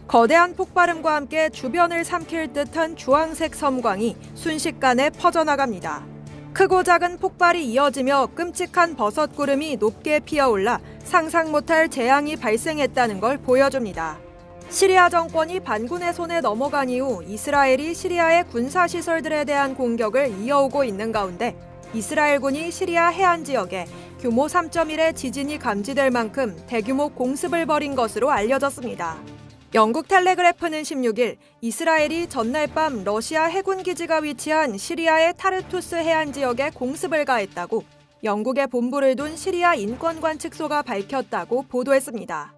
거대한 폭발음과 함께 주변을 삼킬 듯한 주황색 섬광이 순식간에 퍼져나갑니다. 크고 작은 폭발이 이어지며 끔찍한 버섯구름이 높게 피어올라 상상 못할 재앙이 발생했다는 걸 보여줍니다. 시리아 정권이 반군의 손에 넘어간 이후 이스라엘이 시리아의 군사시설들에 대한 공격을 이어오고 있는 가운데 이스라엘군이 시리아 해안 지역에 규모 3.1의 지진이 감지될 만큼 대규모 공습을 벌인 것으로 알려졌습니다. 영국 텔레그래프는 16일 이스라엘이 전날 밤 러시아 해군 기지가 위치한 시리아의 타르투스 해안 지역에 공습을 가했다고 영국에 본부를 둔 시리아 인권관측소가 밝혔다고 보도했습니다.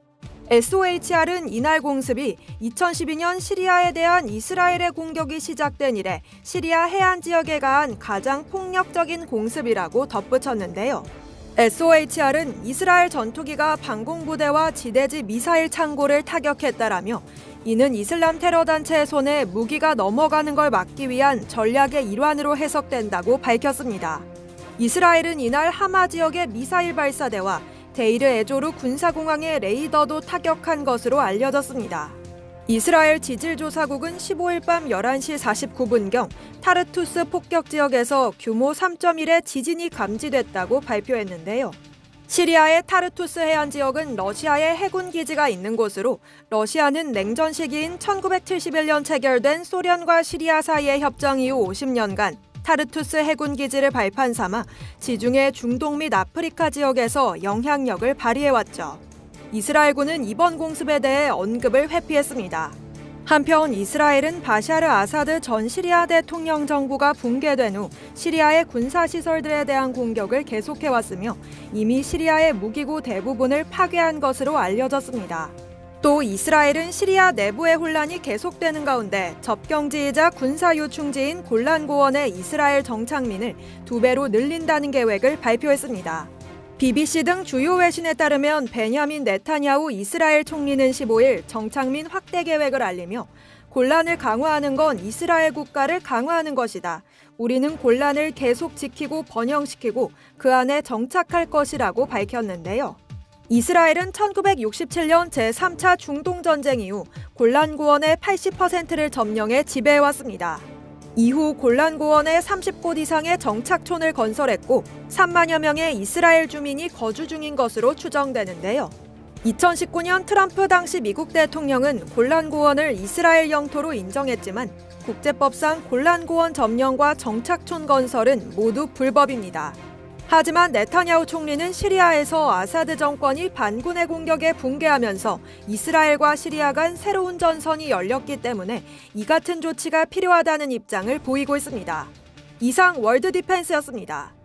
SOHR은 이날 공습이 2012년 시리아에 대한 이스라엘의 공격이 시작된 이래 시리아 해안 지역에 가한 가장 폭력적인 공습이라고 덧붙였는데요. SOHR은 이스라엘 전투기가 방공부대와 지대지 미사일 창고를 타격했다라며 이는 이슬람 테러 단체의 손에 무기가 넘어가는 걸 막기 위한 전략의 일환으로 해석된다고 밝혔습니다. 이스라엘은 이날 하마 지역의 미사일 발사대와 데이르 에조르 군사공항의 레이더도 타격한 것으로 알려졌습니다. 이스라엘 지질조사국은 15일 밤 11시 49분경 타르투스 폭격 지역에서 규모 3.1의 지진이 감지됐다고 발표했는데요. 시리아의 타르투스 해안 지역은 러시아의 해군 기지가 있는 곳으로 러시아는 냉전 시기인 1971년 체결된 소련과 시리아 사이의 협정 이후 50년간 타르투스 해군 기지를 발판 삼아 지중해 중동 및 아프리카 지역에서 영향력을 발휘해왔죠. 이스라엘군은 이번 공습에 대해 언급을 회피했습니다. 한편 이스라엘은 바샤르 아사드 전 시리아 대통령 정부가 붕괴된 후 시리아의 군사시설들에 대한 공격을 계속해왔으며 이미 시리아의 무기고 대부분을 파괴한 것으로 알려졌습니다. 또 이스라엘은 시리아 내부의 혼란이 계속되는 가운데 접경지이자 군사요충지인 골란고원의 이스라엘 정착민을 2배로 늘린다는 계획을 발표했습니다. BBC 등 주요 외신에 따르면 베냐민 네타냐후 이스라엘 총리는 15일 정착민 확대 계획을 알리며 골란을 강화하는 건 이스라엘 국가를 강화하는 것이다. 우리는 골란을 계속 지키고 번영시키고 그 안에 정착할 것이라고 밝혔는데요. 이스라엘은 1967년 제3차 중동전쟁 이후 골란고원의 80%를 점령해 지배해왔습니다. 이후 골란고원에 30곳 이상의 정착촌을 건설했고 3만여 명의 이스라엘 주민이 거주 중인 것으로 추정되는데요. 2019년 트럼프 당시 미국 대통령은 골란고원을 이스라엘 영토로 인정했지만 국제법상 골란고원 점령과 정착촌 건설은 모두 불법입니다. 하지만 네타냐후 총리는 시리아에서 아사드 정권이 반군의 공격에 붕괴하면서 이스라엘과 시리아 간 새로운 전선이 열렸기 때문에 이 같은 조치가 필요하다는 입장을 보이고 있습니다. 이상 월드 디펜스였습니다.